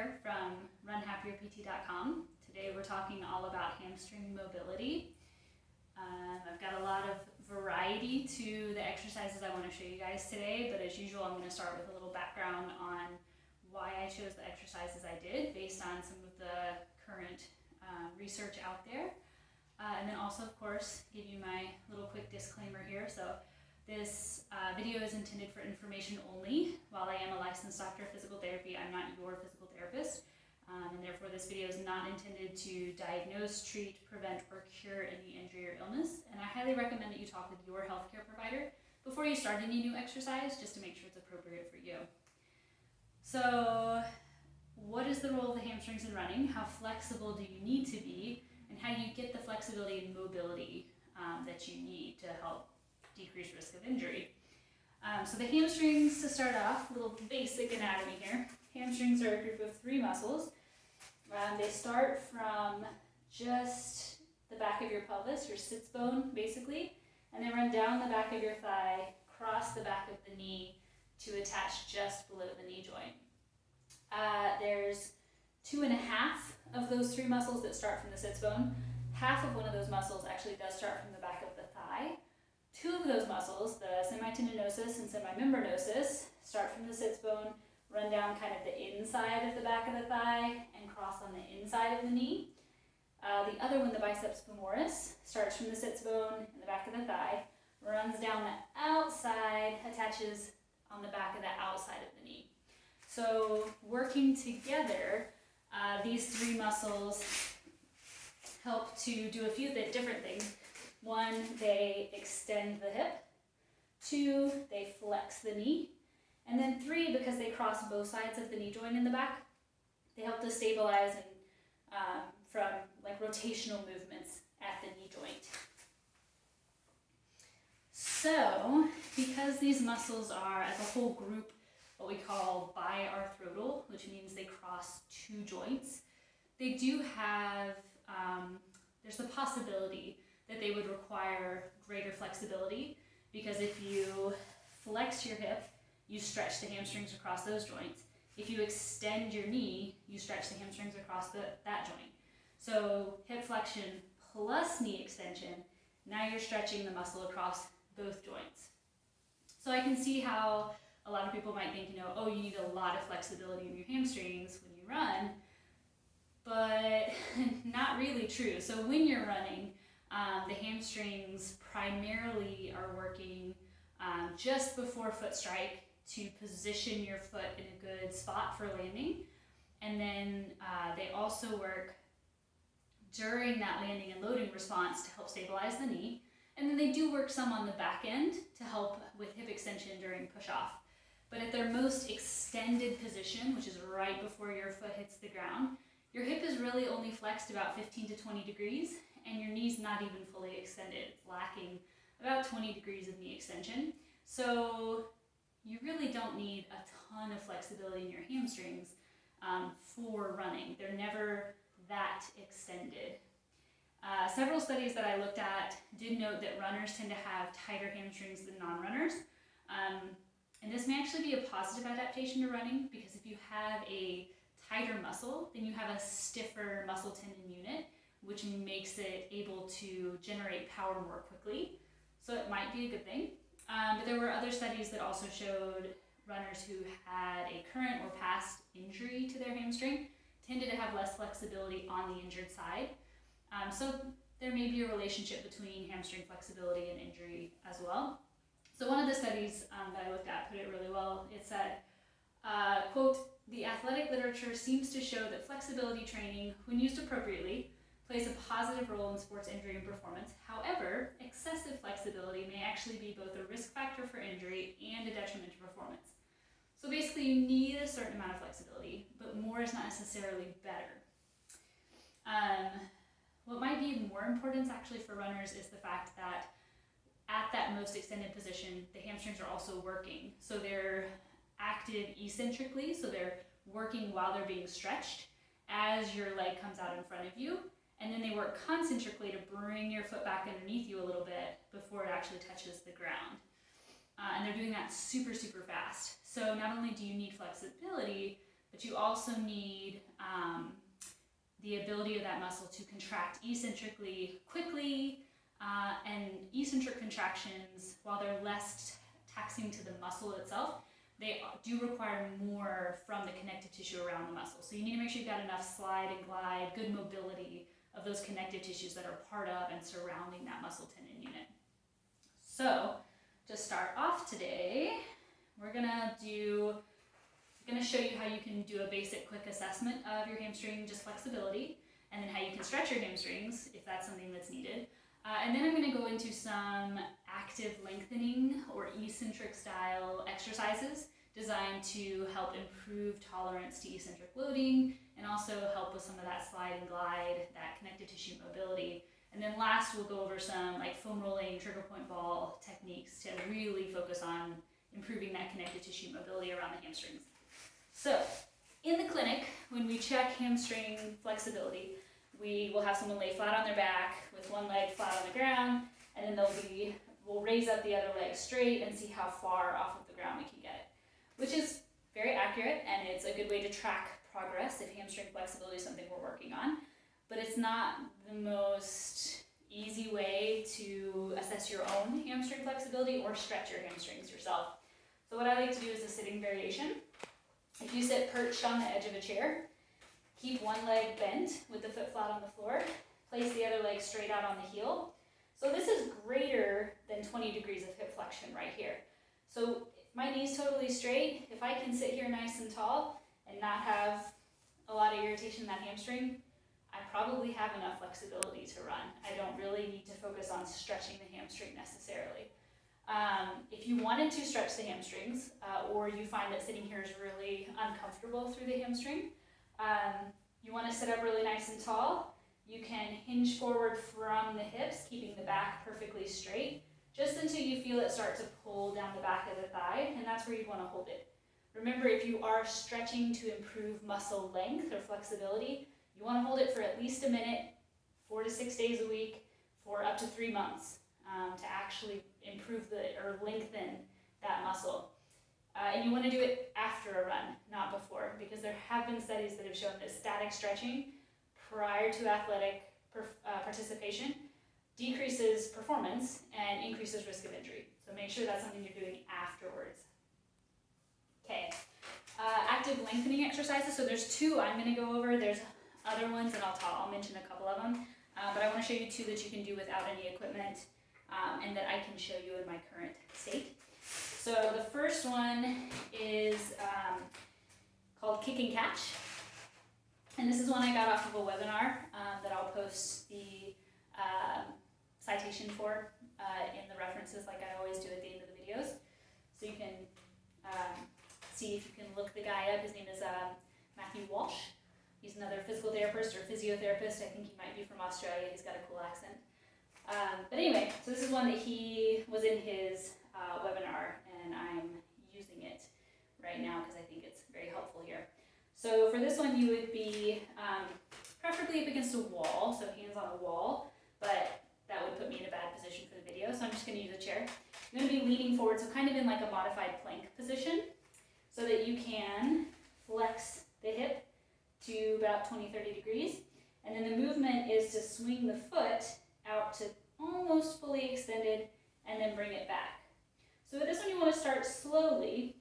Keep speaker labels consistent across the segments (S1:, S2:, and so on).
S1: here from runhappierpt.com. Today we're talking all about hamstring mobility. I've got a lot of variety to the exercises I want to show you guys today, but as usual I'm going to start with a little background on why I chose the exercises I did based on some of the current research out there. And then also, of course, give you my little quick disclaimer here. So this video is intended for information only. While I am a licensed doctor of physical therapy, I'm not your physical therapist. And therefore this video is not intended to diagnose, treat, prevent, or cure any injury or illness. And I highly recommend that you talk with your healthcare provider before you start any new exercise, just to make sure it's appropriate for you. So what is the role of the hamstrings in running? How flexible do you need to be? And how do you get the flexibility and mobility that you need to help decrease risk of injury? So the hamstrings, to start off, a little basic anatomy here. Hamstrings are a group of three muscles. They start from just the back of your pelvis, your sits bone basically, and they run down the back of your thigh, cross the back of the knee to attach just below the knee joint. There's 2.5 of those three muscles that start from the sits bone. Half of one of those muscles actually does start from the back of the thigh. 2 of those muscles, the semitendinosus and semimembranosus, start from the sits bone, run down kind of the inside of the back of the thigh, and cross on the inside of the knee. The other one, the biceps femoris, starts from the sits bone in the back of the thigh, runs down the outside, attaches on the back of the outside of the knee. So working together, these three muscles help to do a few different things. 1, they extend the hip. 2, they flex the knee. And then 3, because they cross both sides of the knee joint in the back, they help to stabilize and from like rotational movements at the knee joint. So, because these muscles are, as a whole group, what we call biarthrodal, which means they cross 2 joints, they do have, there's the possibility that they would require greater flexibility, because if you flex your hip, you stretch the hamstrings across those joints. If you extend your knee, you stretch the hamstrings across that joint. So hip flexion plus knee extension, now you're stretching the muscle across both joints. So I can see how a lot of people might think, oh, you need a lot of flexibility in your hamstrings when you run, but not really true. So when you're running, the hamstrings primarily are working just before foot strike to position your foot in a good spot for landing. And then they also work during that landing and loading response to help stabilize the knee. And then they do work some on the back end to help with hip extension during push-off. But at their most extended position, which is right before your foot hits the ground, your hip is really only flexed about 15 to 20 degrees, and your knee's not even fully extended. It's lacking about 20 degrees of knee extension. So you really don't need a ton of flexibility in your hamstrings for running. They're never that extended. Several studies that I looked at did note that runners tend to have tighter hamstrings than non-runners. And this may actually be a positive adaptation to running, because if you have a tighter muscle, then you have a stiffer muscle tendon unit, which makes it able to generate power more quickly. So it might be a good thing. But there were other studies that also showed runners who had a current or past injury to their hamstring tended to have less flexibility on the injured side. So there may be a relationship between hamstring flexibility and injury as well. So one of the studies that I looked at put it really well. It said, quote, "The athletic literature seems to show that flexibility training, when used appropriately, plays a positive role in sports injury and performance. However, excessive flexibility may actually be both a risk factor for injury and a detriment to performance." So basically you need a certain amount of flexibility, but more is not necessarily better. What might be of more importance actually for runners is the fact that at that most extended position, the hamstrings are also working. So they're active eccentrically, so they're working while they're being stretched as your leg comes out in front of you. And then they work concentrically to bring your foot back underneath you a little bit before it actually touches the ground. And they're doing that super, super fast. So not only do you need flexibility, but you also need the ability of that muscle to contract eccentrically quickly, and eccentric contractions, while they're less taxing to the muscle itself, they do require more from the connective tissue around the muscle. So you need to make sure you've got enough slide and glide, good mobility of those connective tissues that are part of and surrounding that muscle tendon unit. So to start off today, we're gonna show you how you can do a basic quick assessment of your hamstring just flexibility, and then how you can stretch your hamstrings if that's something that's needed. And then I'm going to go into some active lengthening or eccentric style exercises designed to help improve tolerance to eccentric loading and also help with some of that slide and glide, that connective tissue mobility. And then last, we'll go over some like foam rolling, trigger point ball techniques to really focus on improving that connective tissue mobility around the hamstrings. So in the clinic, when we check hamstring flexibility, we will have someone lay flat on their back with one leg flat on the ground, and then we'll raise up the other leg straight and see how far off of the ground we can get it, which is very accurate, and it's a good way to track progress if hamstring flexibility is something we're working on. But it's not the most easy way to assess your own hamstring flexibility or stretch your hamstrings yourself. So what I like to do is a sitting variation. If you sit perched on the edge of a chair, keep one leg bent with the foot flat on the floor, place the other leg straight out on the heel. So this is greater than 20 degrees of hip flexion right here. So my knee's totally straight. If I can sit here nice and tall and not have a lot of irritation in that hamstring, I probably have enough flexibility to run. I don't really need to focus on stretching the hamstring necessarily. If you wanted to stretch the hamstrings, or you find that sitting here is really uncomfortable through the hamstring, you want to sit up really nice and tall. You can hinge forward from the hips, keeping the back perfectly straight, just until you feel it start to pull down the back of the thigh, and that's where you want to hold it. Remember, if you are stretching to improve muscle length or flexibility, you want to hold it for at least a minute, 4 to 6 days a week, for up to 3 months, to actually improve or lengthen that muscle. And you want to do it after a run, not before, because there have been studies that have shown that static stretching prior to athletic participation decreases performance and increases risk of injury. So make sure that's something you're doing afterwards. Okay, active lengthening exercises. So there's 2 I'm going to go over. There's other ones, and I'll mention a couple of them. But I want to show you 2 that you can do without any equipment, and that I can show you in my current state. So the first one is called Kick and Catch. And this is one I got off of a webinar that I'll post the citation for in the references like I always do at the end of the videos. So you can see if you can look the guy up. His name is Matthew Walsh. He's another physical therapist or physiotherapist. I think he might be from Australia. He's got a cool accent. But anyway, so this is one that he was in his webinar, and I'm using it right now because I think it's very helpful here. So for this one, you would be preferably up against a wall, so hands on a wall, but that would put me in a bad position for the video, so I'm just going to use a chair. You're going to be leaning forward, so kind of in like a modified plank position, so that you can flex the hip to about 20-30 degrees, and then the movement is to swing the foot out to almost fully extended and then bring it back. So with this one, you want to start slowly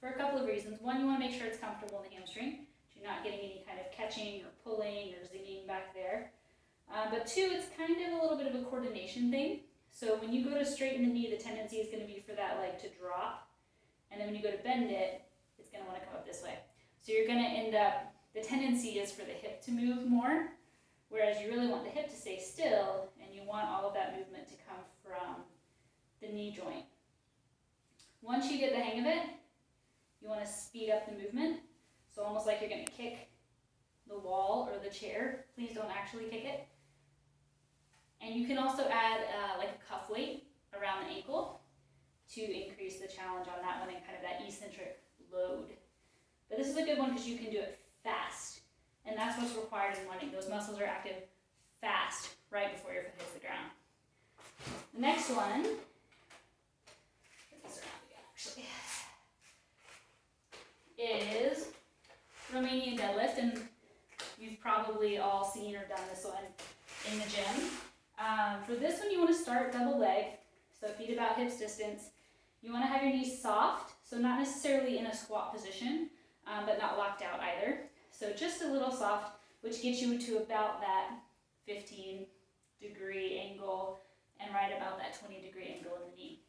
S1: for a couple of reasons. One, you want to make sure it's comfortable in the hamstring, so you're not getting any kind of catching or pulling or zinging back there. But 2, it's kind of a little bit of a coordination thing. So when you go to straighten the knee, the tendency is going to be for that leg to drop, and then when you go to bend it, it's going to want to come up this way. So you're going to end up, the tendency is for the hip to move more, whereas you really want the hip to stay still, and you want all of that movement to come from the knee joint. Once you get the hang of it, you want to speed up the movement. So almost like you're going to kick the wall or the chair. Please don't actually kick it. And you can also add like a cuff weight around the ankle to increase the challenge on that one and kind of that eccentric load. But this is a good one because you can do it fast. And that's what's required in running. Those muscles are active fast right before your foot hits the ground. The next one, these are not big actually, is Romanian deadlift, and you've probably all seen or done this one in the gym. For this one, you want to start double leg, so feet about hips distance. You want to have your knees soft, so not necessarily in a squat position, but not locked out either. So just a little soft, which gets you to about that 15-degree angle and right about that 20-degree angle in the knee.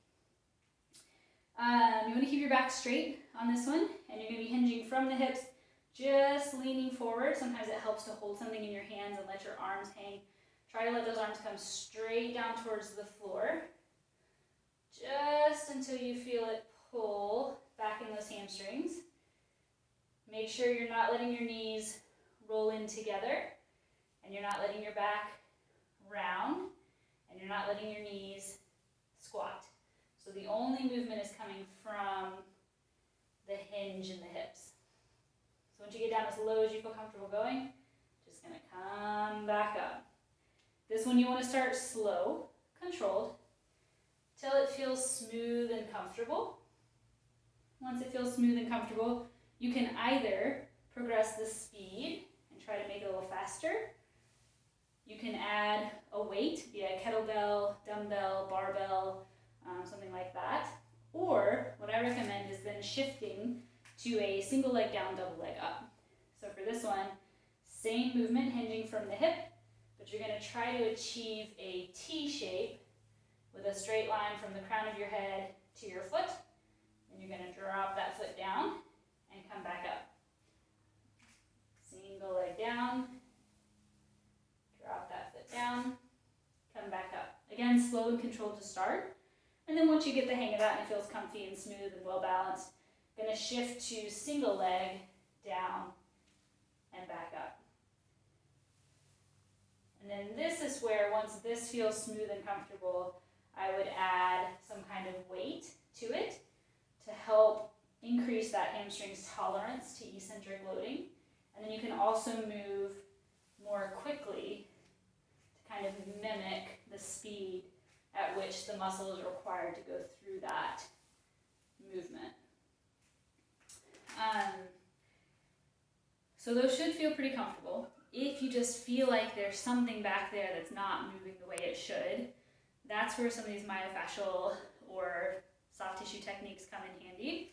S1: You want to keep your back straight on this one, and you're going to be hinging from the hips, just leaning forward. Sometimes it helps to hold something in your hands and let your arms hang. Try to let those arms come straight down towards the floor, just until you feel it pull back in those hamstrings. Make sure you're not letting your knees roll in together, and you're not letting your back round, and you're not letting your knees squat. So the only movement is coming from the hinge in the hips. So once you get down as low as you feel comfortable going, just going to come back up. This one you want to start slow, controlled, till it feels smooth and comfortable. Once it feels smooth and comfortable, you can either progress the speed and try to make it a little faster. You can add a weight via kettlebell, dumbbell, barbell, something like that. Or what I recommend is then shifting to a single leg down, double leg up. So for this one, same movement hinging from the hip, but you're going to try to achieve a T shape with a straight line from the crown of your head to your foot. And you're going to drop that foot down and come back up. Single leg down, drop that foot down, come back up. Again, slow and controlled to start. And then once you get the hang of that and it feels comfy and smooth and well balanced, going to shift to single leg down and back up. And then this is where, once this feels smooth and comfortable, I would add some kind of weight to it to help increase that hamstring's tolerance to eccentric loading. And then you can also move more quickly to kind of mimic the speed at which the muscle is required to go through that movement. So those should feel pretty comfortable. If you just feel like there's something back there that's not moving the way it should, that's where some of these myofascial or soft tissue techniques come in handy.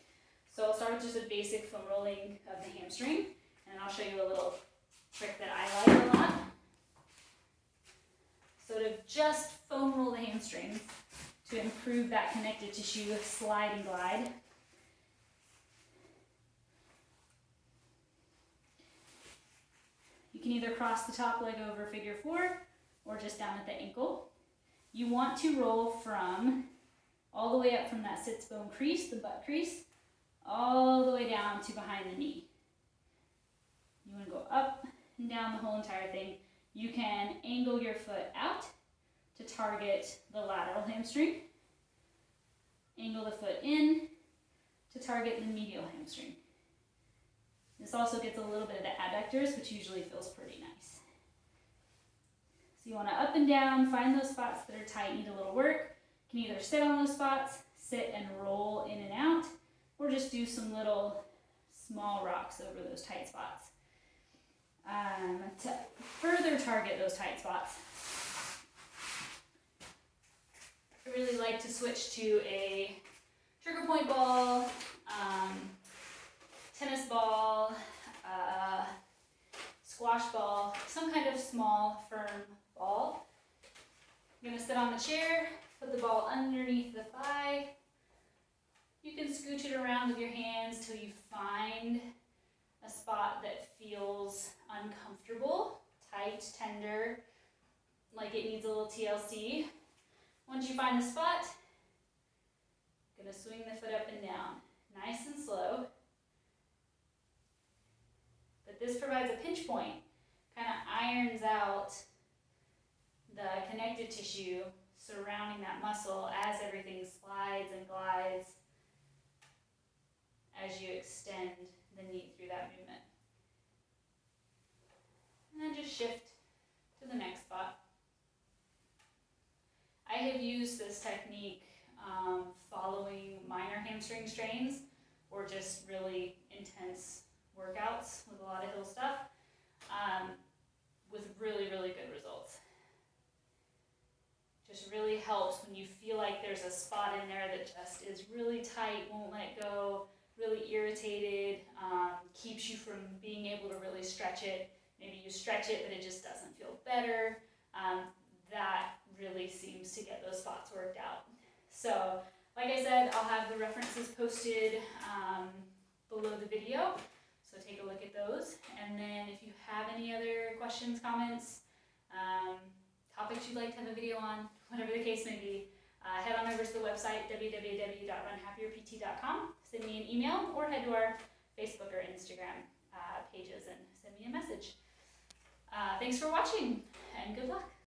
S1: So I'll start with just a basic foam rolling of the hamstring, and I'll show you a little trick that I like a lot. So to just foam roll the hamstring to improve that connective tissue slide and glide. You can either cross the top leg over figure 4 or just down at the ankle. You want to roll from all the way up from that sits bone crease, the butt crease, all the way down to behind the knee. You want to go up and down the whole entire thing. You can angle your foot out to target the lateral hamstring. Angle the foot in to target the medial hamstring. This also gets a little bit of the adductors, which usually feels pretty nice. So you want to up and down, find those spots that are tight, need a little work. You can either sit on those spots, sit and roll in and out, or just do some little small rocks over those tight spots. To further target those tight spots, I really like to switch to a trigger point ball, tennis ball, squash ball, some kind of small, firm ball. You're going to sit on the chair, put the ball underneath the thigh. You can scooch it around with your hands till you find a spot that feels uncomfortable, tight, tender, like it needs a little TLC. Once you find the spot, you're going to swing the foot up and down, nice and slow. But this provides a pinch point, kind of irons out the connective tissue surrounding that muscle as everything slides and glides as you extend the knee through that movement. And then just shift to the next spot. I have used this technique following minor hamstring strains or just really intense workouts with a lot of hill stuff with really, really good results. Just really helps when you feel like there's a spot in there that just is really tight, won't let go, really irritated, keeps you from being able to really stretch it. Maybe you stretch it, but it just doesn't feel better. That really seems to get those spots worked out. So, like I said, I'll have the references posted below the video, so take a look at those. And then if you have any other questions, comments, topics you'd like to have a video on, whatever the case may be, head on over to the website, www.runhappierpt.com, send me an email, or head to our Facebook or Instagram pages and send me a message. Thanks for watching, and good luck.